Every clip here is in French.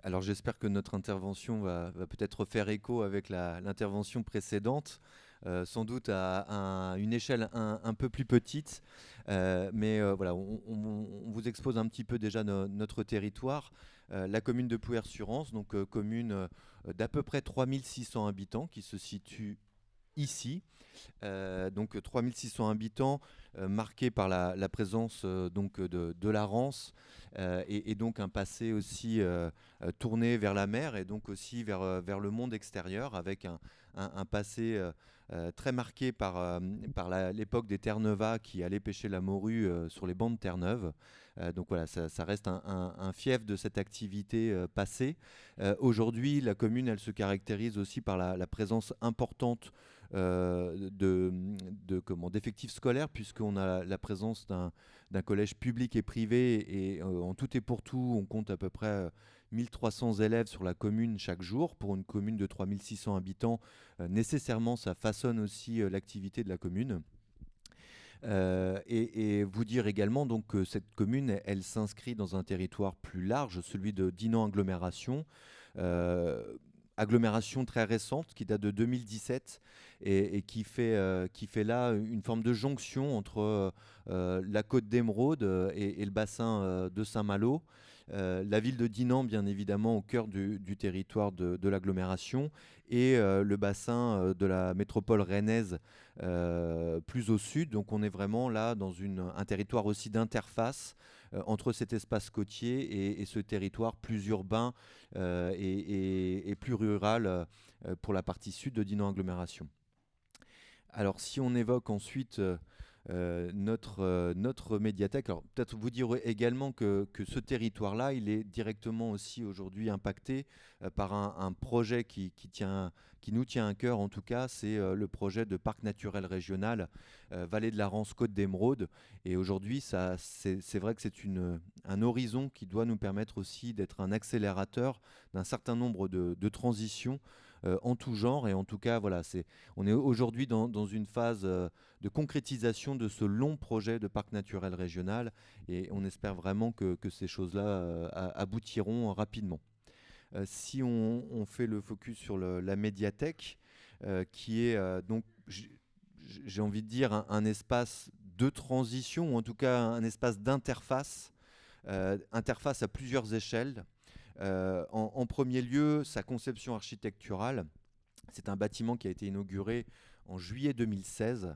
Alors j'espère que notre intervention va peut-être faire écho avec l'intervention précédente, sans doute à une échelle un peu plus petite, mais voilà, on vous expose un petit peu déjà notre territoire. La commune de Pouers-sur-Ance, donc commune d'à peu près 3600 habitants qui se situe ici. Donc 3600 habitants, marqués par la présence donc de la Rance, et donc un passé aussi tourné vers la mer et donc aussi vers le monde extérieur, avec un passé très marqué par l'époque des Terre-Neuva qui allaient pêcher la morue sur les bancs de Terre-Neuve. Donc voilà, ça reste un fief de cette activité passée. Aujourd'hui, la commune, elle se caractérise aussi par la présence importante d'effectifs scolaires, puisqu'on a la présence d'un collège public et privé, et en tout et pour tout, on compte à peu près 1300 élèves sur la commune chaque jour. Pour une commune de 3600 habitants, nécessairement, ça façonne aussi l'activité de la commune. Et vous dire également donc, que cette commune, elle s'inscrit dans un territoire plus large, celui de Dinan Agglomération. Euh, Agglomération très récente qui date de 2017, et qui fait là une forme de jonction entre la côte d'Émeraude et le bassin de Saint-Malo. La ville de Dinan, bien évidemment, au cœur du territoire de l'agglomération, et le bassin de la métropole rennaise plus au sud. Donc on est vraiment là dans un territoire aussi d'interface entre cet espace côtier et ce territoire plus urbain et plus rural pour la partie sud de Dinan Agglomération. Alors si on évoque ensuite notre médiathèque, alors peut-être vous dire également que ce territoire-là, il est directement aussi aujourd'hui impacté par un projet qui nous tient à cœur, en tout cas, c'est le projet de parc naturel régional Vallée de la Rance Côte d'Émeraude. Et aujourd'hui, c'est vrai que c'est un horizon qui doit nous permettre aussi d'être un accélérateur d'un certain nombre de transitions en tout genre. Et en tout cas, voilà, on est aujourd'hui dans une phase de concrétisation de ce long projet de parc naturel régional, et on espère vraiment que ces choses-là aboutiront rapidement. Si on fait le focus sur la médiathèque, qui est donc, j'ai envie de dire, un espace de transition, ou en tout cas un espace d'interface, interface à plusieurs échelles. En premier lieu, sa conception architecturale. C'est un bâtiment qui a été inauguré en juillet 2016,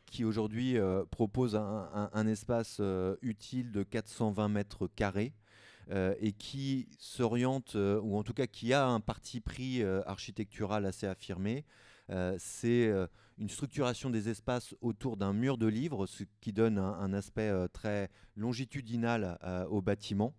qui aujourd'hui propose un espace utile de 420 mètres carrés, et qui s'oriente, ou en tout cas qui a un parti pris architectural assez affirmé. C'est une structuration des espaces autour d'un mur de livres, ce qui donne un aspect très longitudinal au bâtiment.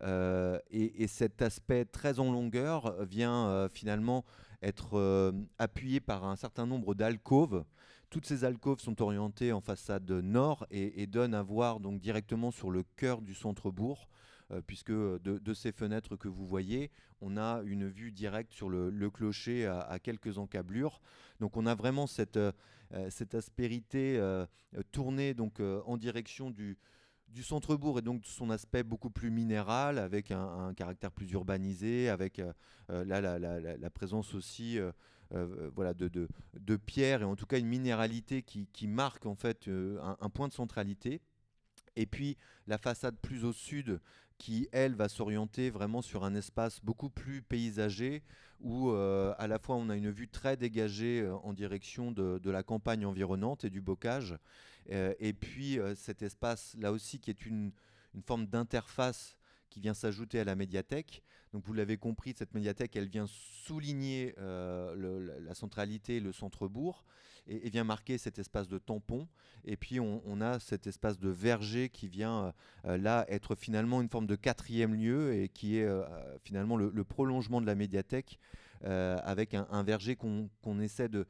Et cet aspect très en longueur vient finalement être appuyé par un certain nombre d'alcôves. Toutes ces alcôves sont orientées en façade nord, et donnent à voir donc directement sur le cœur du centre-bourg, puisque de ces fenêtres que vous voyez, on a une vue directe sur le clocher à quelques encablures. Donc on a vraiment cette aspérité tournée donc, en direction du centre-bourg, et donc de son aspect beaucoup plus minéral, avec un caractère plus urbanisé, avec là la présence aussi voilà, de pierres, et en tout cas une minéralité qui marque en fait un point de centralité. Et puis la façade plus au sud, qui, elle, va s'orienter vraiment sur un espace beaucoup plus paysager, où à la fois on a une vue très dégagée en direction de la campagne environnante et du bocage. Et puis cet espace là aussi qui est une forme d'interface qui vient s'ajouter à la médiathèque. Donc vous l'avez compris, cette médiathèque, elle vient souligner la centralité, le centre-bourg, et vient marquer cet espace de tampon. Et puis on a cet espace de verger qui vient là être finalement une forme de quatrième lieu, et qui est finalement le prolongement de la médiathèque, avec un verger qu'on essaie de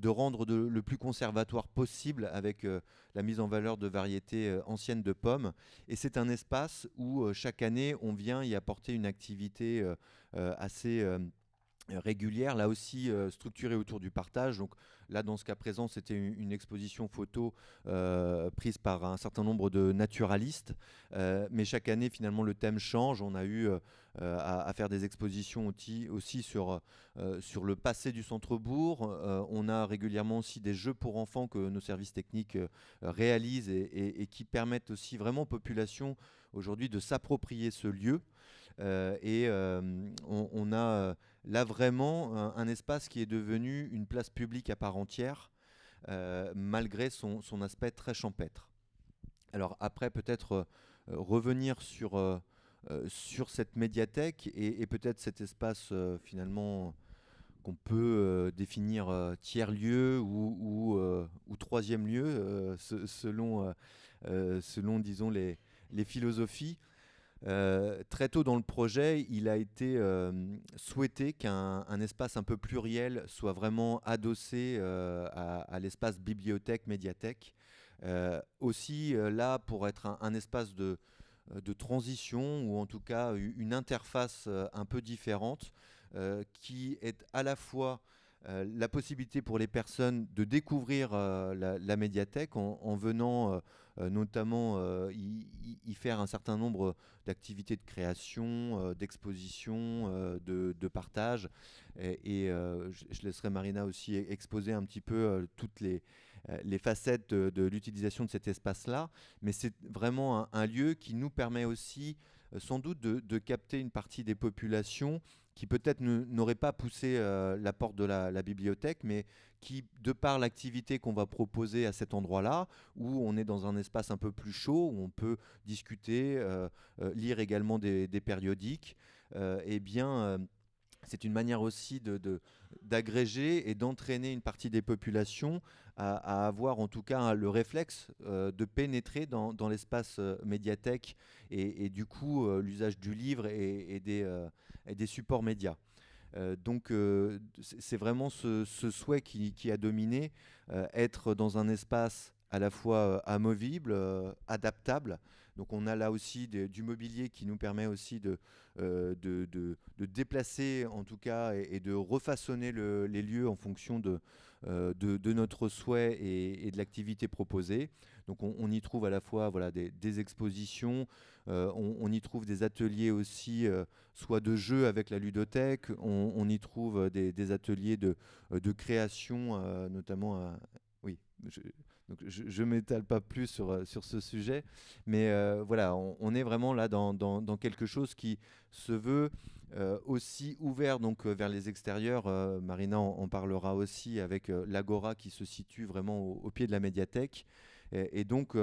rendre le plus conservatoire possible avec la mise en valeur de variétés anciennes de pommes. Et c'est un espace où chaque année on vient y apporter une activité assez régulière, là aussi structurée autour du partage. Donc là, dans ce cas présent, c'était une exposition photo prise par un certain nombre de naturalistes. Mais chaque année, finalement, le thème change. On a eu à faire des expositions aussi sur le passé du centre-bourg. On a régulièrement aussi des jeux pour enfants que nos services techniques réalisent et qui permettent aussi vraiment aux populations aujourd'hui de s'approprier ce lieu. On a là vraiment un espace qui est devenu une place publique à part entière, malgré son aspect très champêtre. Alors après, peut-être revenir sur cette médiathèque et peut-être cet espace finalement qu'on peut définir tiers-lieu ou troisième lieu, selon, disons, les philosophies. Très tôt dans le projet, il a été souhaité qu'un espace un peu pluriel soit vraiment adossé à l'espace bibliothèque-médiathèque. Aussi là pour être un espace de transition ou en tout cas une interface un peu différente qui est à la fois la possibilité pour les personnes de découvrir la médiathèque en venant notamment y faire un certain nombre d'activités de création, d'exposition, de partage. Je laisserai Marina aussi exposer un petit peu toutes les facettes de l'utilisation de cet espace-là. Mais c'est vraiment un lieu qui nous permet aussi sans doute de capter une partie des populations qui peut-être n'auraient pas poussé la porte de la bibliothèque, mais qui, de par l'activité qu'on va proposer à cet endroit-là, où on est dans un espace un peu plus chaud, où on peut discuter, lire également des périodiques, eh bien, c'est une manière aussi d'agréger et d'entraîner une partie des populations à avoir en tout cas le réflexe de pénétrer dans l'espace médiathèque et du coup l'usage du livre et des supports médias. C'est vraiment ce souhait qui a dominé, être dans un espace à la fois amovible, adaptable. Donc on a là aussi du mobilier qui nous permet aussi de déplacer en tout cas et de refaçonner les lieux en fonction de notre souhait et de l'activité proposée. Donc on y trouve à la fois voilà, des expositions, on y trouve des ateliers aussi, soit de jeux avec la ludothèque, on y trouve des ateliers de création, notamment oui, je ne m'étale pas plus sur ce sujet, mais voilà, on est vraiment là dans quelque chose qui se veut aussi ouvert donc, vers les extérieurs. Marina en parlera aussi avec l'Agora qui se situe vraiment au pied de la médiathèque. Et donc,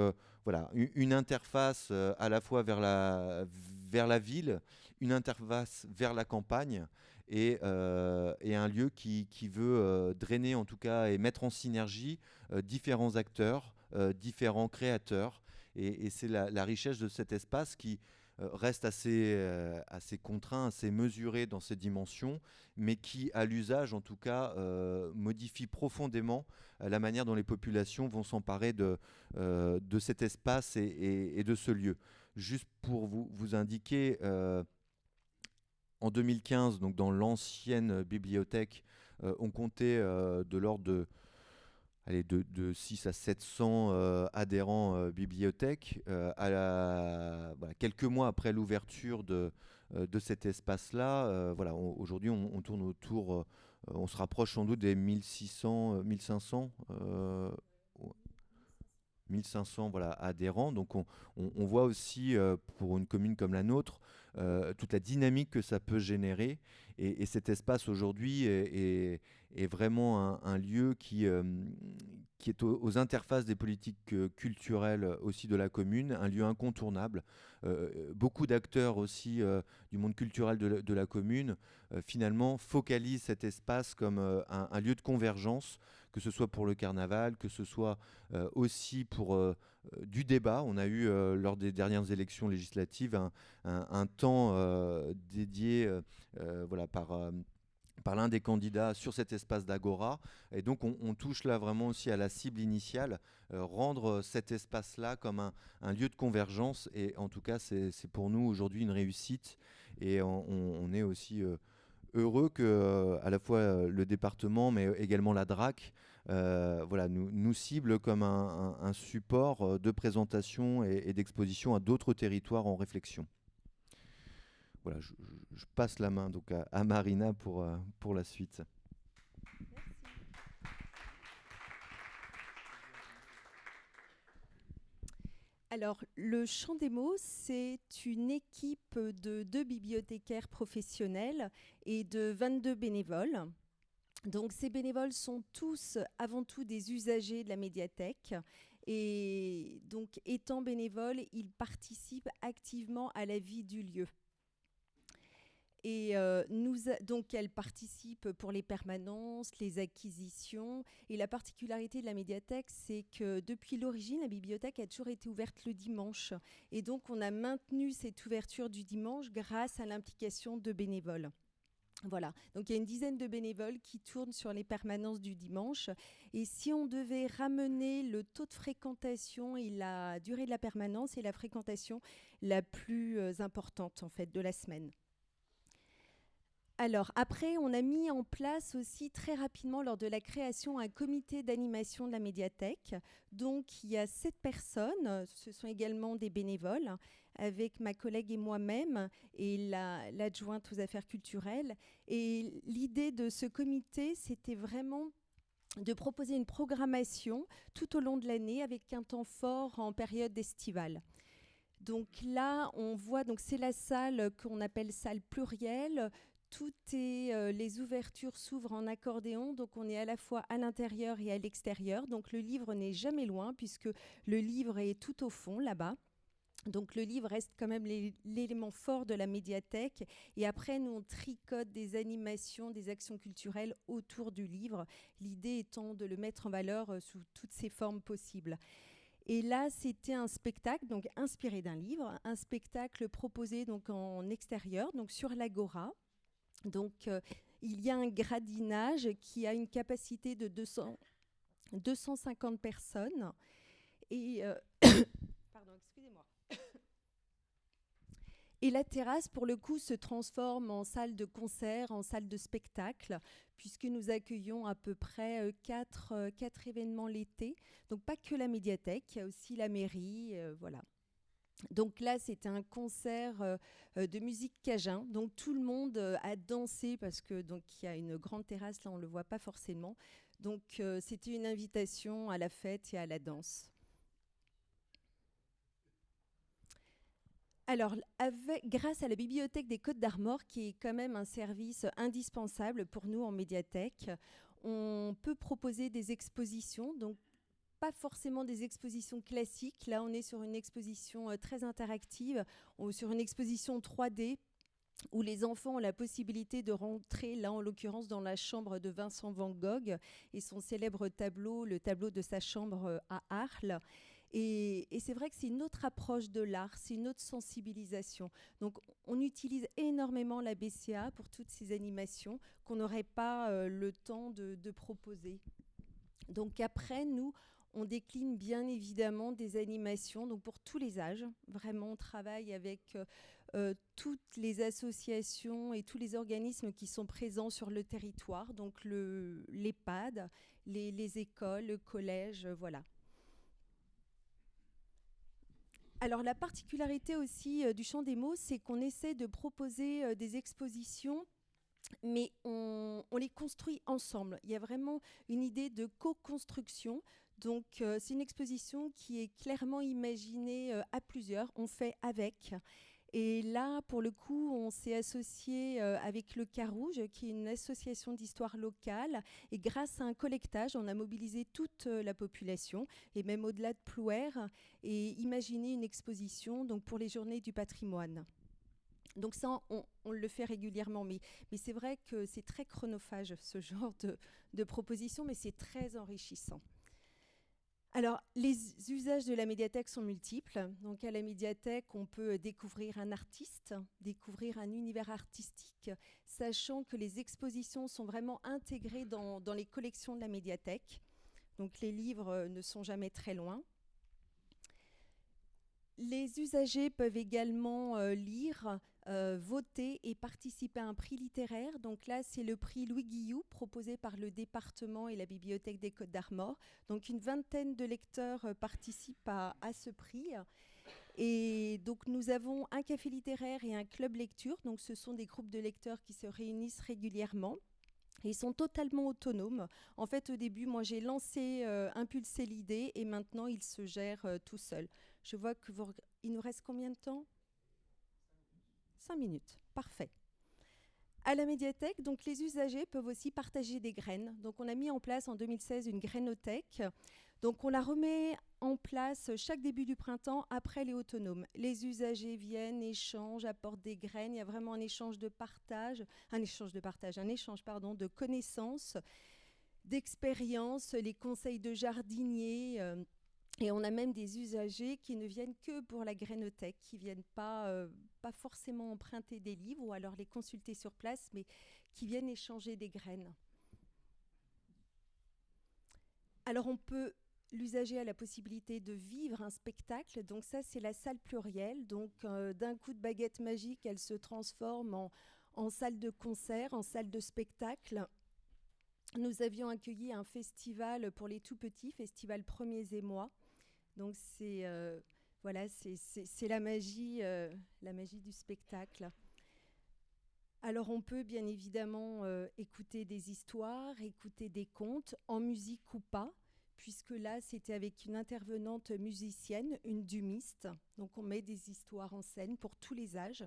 voilà, une interface à la fois vers la ville, une interface vers la campagne et un lieu qui veut drainer en tout cas et mettre en synergie différents acteurs, différents créateurs. Et c'est la richesse de cet espace qui reste assez contraint, assez mesuré dans ses dimensions, mais qui, à l'usage en tout cas, modifie profondément la manière dont les populations vont s'emparer de cet espace et de ce lieu. Juste pour vous indiquer, en 2015, donc dans l'ancienne bibliothèque, on comptait de l'ordre de 6 à 700 adhérents bibliothèque. Voilà, quelques mois après l'ouverture de cet espace-là, voilà, aujourd'hui on tourne autour, on se rapproche sans doute des 1600, 1500. 1500 voilà, adhérents. Donc on voit aussi pour une commune comme la nôtre toute la dynamique que ça peut générer. Et cet espace aujourd'hui est vraiment un lieu qui est aux interfaces des politiques culturelles aussi de la commune, un lieu incontournable. Beaucoup d'acteurs aussi du monde culturel de la commune finalement focalisent cet espace comme un lieu de convergence, que ce soit pour le carnaval, que ce soit aussi pour du débat. On a eu lors des dernières élections législatives un temps dédié voilà, par l'un des candidats sur cet espace d'Agora. Et donc, on touche là vraiment aussi à la cible initiale, rendre cet espace-là comme un lieu de convergence. Et en tout cas, c'est pour nous aujourd'hui une réussite. Et on est aussi heureux que à la fois le département, mais également la DRAC, voilà, nous cible comme un support de présentation et d'exposition à d'autres territoires en réflexion. Voilà, je passe la main donc à Marina pour la suite. Alors, le Chant des mots, c'est une équipe de 2 bibliothécaires professionnels et de 22 bénévoles. Donc, ces bénévoles sont tous avant tout des usagers de la médiathèque. Et donc, étant bénévoles, ils participent activement à la vie du lieu. Et donc, elle participe pour les permanences, les acquisitions. Et la particularité de la médiathèque, c'est que depuis l'origine, la bibliothèque a toujours été ouverte le dimanche. Et donc, on a maintenu cette ouverture du dimanche grâce à l'implication de bénévoles. Voilà, donc il y a une dizaine de bénévoles qui tournent sur les permanences du dimanche. Et si on devait ramener le taux de fréquentation et la durée de la permanence, c'est la fréquentation la plus importante en fait de la semaine. Alors après, on a mis en place aussi très rapidement lors de la création un comité d'animation de la médiathèque. Donc il y a 7 personnes, ce sont également des bénévoles, avec ma collègue et moi-même et l'adjointe aux affaires culturelles. Et l'idée de ce comité, c'était vraiment de proposer une programmation tout au long de l'année avec un temps fort en période estivale. Donc là, on voit, donc c'est la salle qu'on appelle salle plurielle. Les ouvertures s'ouvrent en accordéon, donc on est à la fois à l'intérieur et à l'extérieur. Donc le livre n'est jamais loin puisque le livre est tout au fond là-bas. Donc le livre reste quand même l'élément fort de la médiathèque. Et après, nous, on tricote des animations, des actions culturelles autour du livre. L'idée étant de le mettre en valeur sous toutes ses formes possibles. Et là, c'était un spectacle donc inspiré d'un livre, un spectacle proposé donc en extérieur, donc sur l'Agora. Donc, il y a un gradinage qui a une capacité de 250 personnes. Et, pardon, excusez-moi. Et la terrasse, pour le coup, se transforme en salle de concert, en salle de spectacle, puisque nous accueillons à peu près 4 événements l'été. Donc, pas que la médiathèque, il y a aussi la mairie, voilà. Donc là, c'était un concert de musique cajun. Donc tout le monde a dansé parce que donc il y a une grande terrasse, là on le voit pas forcément. Donc c'était une invitation à la fête et à la danse. Alors, grâce à la Bibliothèque des Côtes d'Armor, qui est quand même un service indispensable pour nous en médiathèque, on peut proposer des expositions. Donc pas forcément des expositions classiques. Là, on est sur une exposition très interactive, sur une exposition 3D où les enfants ont la possibilité de rentrer, là en l'occurrence, dans la chambre de Vincent van Gogh et son célèbre tableau, le tableau de sa chambre à Arles. Et c'est vrai que c'est une autre approche de l'art, c'est une autre sensibilisation. Donc on utilise énormément la BCA pour toutes ces animations qu'on n'aurait pas le temps de proposer. Donc après, nous, on décline bien évidemment des animations donc pour tous les âges. Vraiment, on travaille avec toutes les associations et tous les organismes qui sont présents sur le territoire, donc l'EHPAD, les écoles, le collège, voilà. Alors la particularité aussi du Chant des mots, c'est qu'on essaie de proposer des expositions, mais on les construit ensemble. Il y a vraiment une idée de co-construction. Donc c'est une exposition qui est clairement imaginée à plusieurs, on fait avec. Et là, pour le coup, on s'est associé avec le Carouge, qui est une association d'histoire locale. Et grâce à un collectage, on a mobilisé toute la population, et même au-delà de Plouer, et imaginé une exposition donc, pour les Journées du patrimoine. Donc ça, on le fait régulièrement, mais c'est vrai que c'est très chronophage, ce genre de proposition, mais c'est très enrichissant. Alors, les usages de la médiathèque sont multiples. Donc, à la médiathèque, on peut découvrir un artiste, découvrir un univers artistique, sachant que les expositions sont vraiment intégrées dans les collections de la médiathèque. Donc, les livres ne sont jamais très loin. Les usagers peuvent également lire, voter et participer à un prix littéraire. Donc là, c'est le prix Louis Guillou proposé par le département et la Bibliothèque des Côtes d'Armor. Donc une vingtaine de lecteurs participent à ce prix. Et donc nous avons un café littéraire et un club lecture. Donc ce sont des groupes de lecteurs qui se réunissent régulièrement. Et ils sont totalement autonomes. En fait, au début, moi, j'ai lancé, impulsé l'idée et maintenant, ils se gèrent tout seuls. Je vois que il nous reste combien de temps ? 5 minutes. Parfait. À la médiathèque, donc, les usagers peuvent aussi partager des graines. Donc, on a mis en place en 2016 une grainothèque. Donc, on la remet en place chaque début du printemps après les autonomes. Les usagers viennent, échangent, apportent des graines. Il y a vraiment un échange de connaissances, d'expériences, les conseils de jardiniers. Et on a même des usagers qui ne viennent que pour la grainothèque, qui ne viennent pas forcément emprunter des livres ou alors les consulter sur place, mais qui viennent échanger des graines. Alors l'usager a la possibilité de vivre un spectacle. Donc ça, c'est la salle plurielle. Donc d'un coup de baguette magique, elle se transforme en salle de concert, en salle de spectacle. Nous avions accueilli un festival pour les tout-petits, Festival Premiers Émois. Donc c'est la magie du spectacle. Alors on peut bien évidemment écouter des histoires, écouter des contes, en musique ou pas, puisque là c'était avec une intervenante musicienne, une dumiste. Donc on met des histoires en scène pour tous les âges.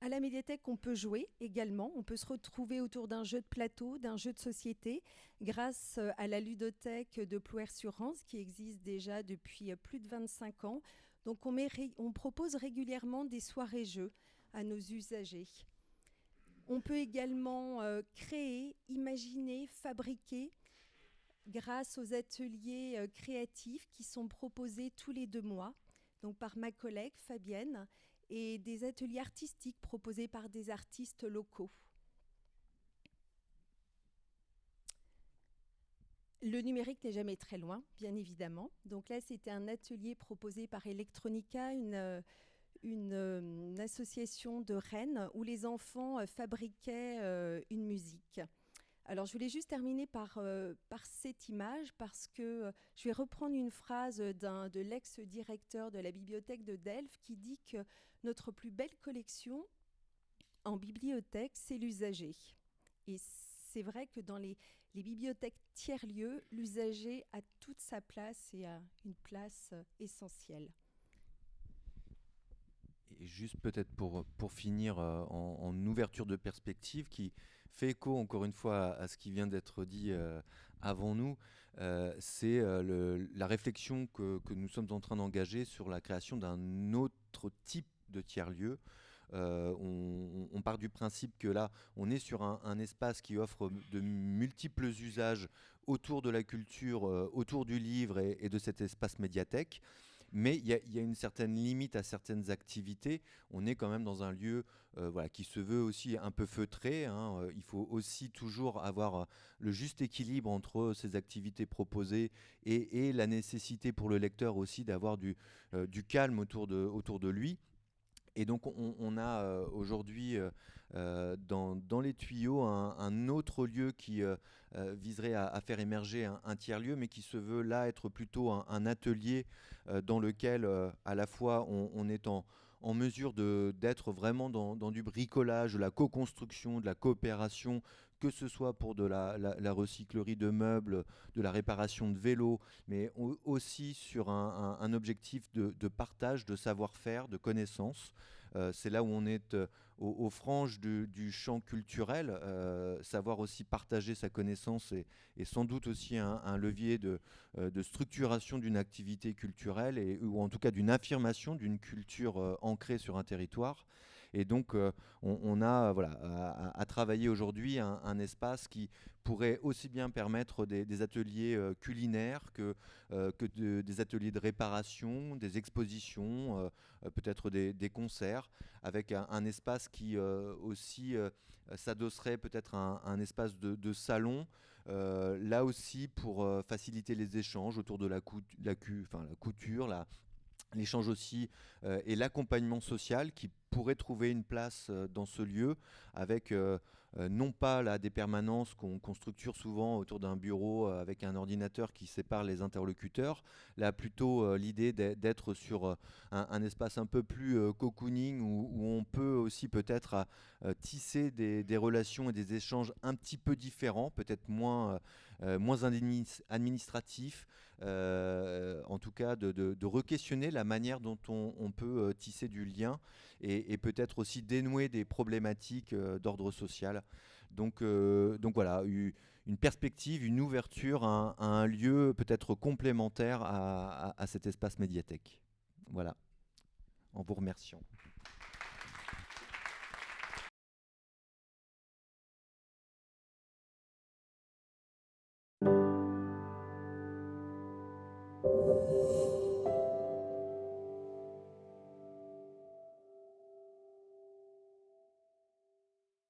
À la médiathèque, on peut jouer également. On peut se retrouver autour d'un jeu de plateau, d'un jeu de société, grâce à la ludothèque de Plouer-sur-Rance, qui existe déjà depuis plus de 25 ans. Donc, on propose régulièrement des soirées-jeux à nos usagers. On peut également créer, imaginer, fabriquer, grâce aux ateliers créatifs qui sont proposés tous les 2 mois, donc par ma collègue Fabienne, et des ateliers artistiques proposés par des artistes locaux. Le numérique n'est jamais très loin, bien évidemment. Donc là, c'était un atelier proposé par Electronica, une association de Rennes, où les enfants fabriquaient une musique. Alors, je voulais juste terminer par cette image parce que je vais reprendre une phrase de l'ex-directeur de la bibliothèque de Delphes qui dit que notre plus belle collection en bibliothèque, c'est l'usager. Et c'est vrai que dans les bibliothèques tiers-lieux, l'usager a toute sa place et a une place essentielle. Et juste peut-être pour finir en ouverture de perspective qui fait écho encore une fois à ce qui vient d'être dit avant nous, c'est la réflexion que nous sommes en train d'engager sur la création d'un autre type de tiers-lieu. On part du principe que là, on est sur un espace qui offre de multiples usages autour de la culture, autour du livre et de cet espace médiathèque. Mais il y a une certaine limite à certaines activités. On est quand même dans un lieu qui se veut aussi un peu feutré, hein. Il faut aussi toujours avoir le juste équilibre entre ces activités proposées et la nécessité pour le lecteur aussi d'avoir du calme autour de lui. Et donc on a aujourd'hui dans les tuyaux un autre lieu qui viserait à faire émerger un tiers-lieu, mais qui se veut là être plutôt un atelier dans lequel à la fois on est en mesure d'être vraiment dans du bricolage, de la co-construction, de la coopération, que ce soit pour de la recyclerie de meubles, de la réparation de vélos, mais aussi sur un objectif de partage, de savoir-faire, de connaissances. C'est là où on est aux franges du champ culturel. Savoir aussi partager sa connaissance est sans doute aussi un levier de structuration d'une activité culturelle ou en tout cas d'une affirmation d'une culture ancrée sur un territoire. Et donc, on a voilà, à travailler aujourd'hui un espace qui pourrait aussi bien permettre des ateliers culinaires que des ateliers de réparation, des expositions, peut-être des concerts, avec un espace qui aussi s'adosserait peut-être à un espace de salon, là aussi pour faciliter les échanges autour de la couture, l'échange aussi et l'accompagnement social qui pourrait trouver une place dans ce lieu avec non pas là, des permanences qu'on structure souvent autour d'un bureau avec un ordinateur qui sépare les interlocuteurs, là plutôt l'idée d'être sur un espace un peu plus cocooning où on peut aussi peut-être tisser des relations et des échanges un petit peu différents, peut-être moins administratifs, en tout cas de re-questionner la manière dont on peut tisser du lien et peut-être aussi dénouer des problématiques d'ordre social. Donc voilà, une perspective, une ouverture à un lieu peut-être complémentaire à cet espace médiathèque. Voilà, en vous remerciant.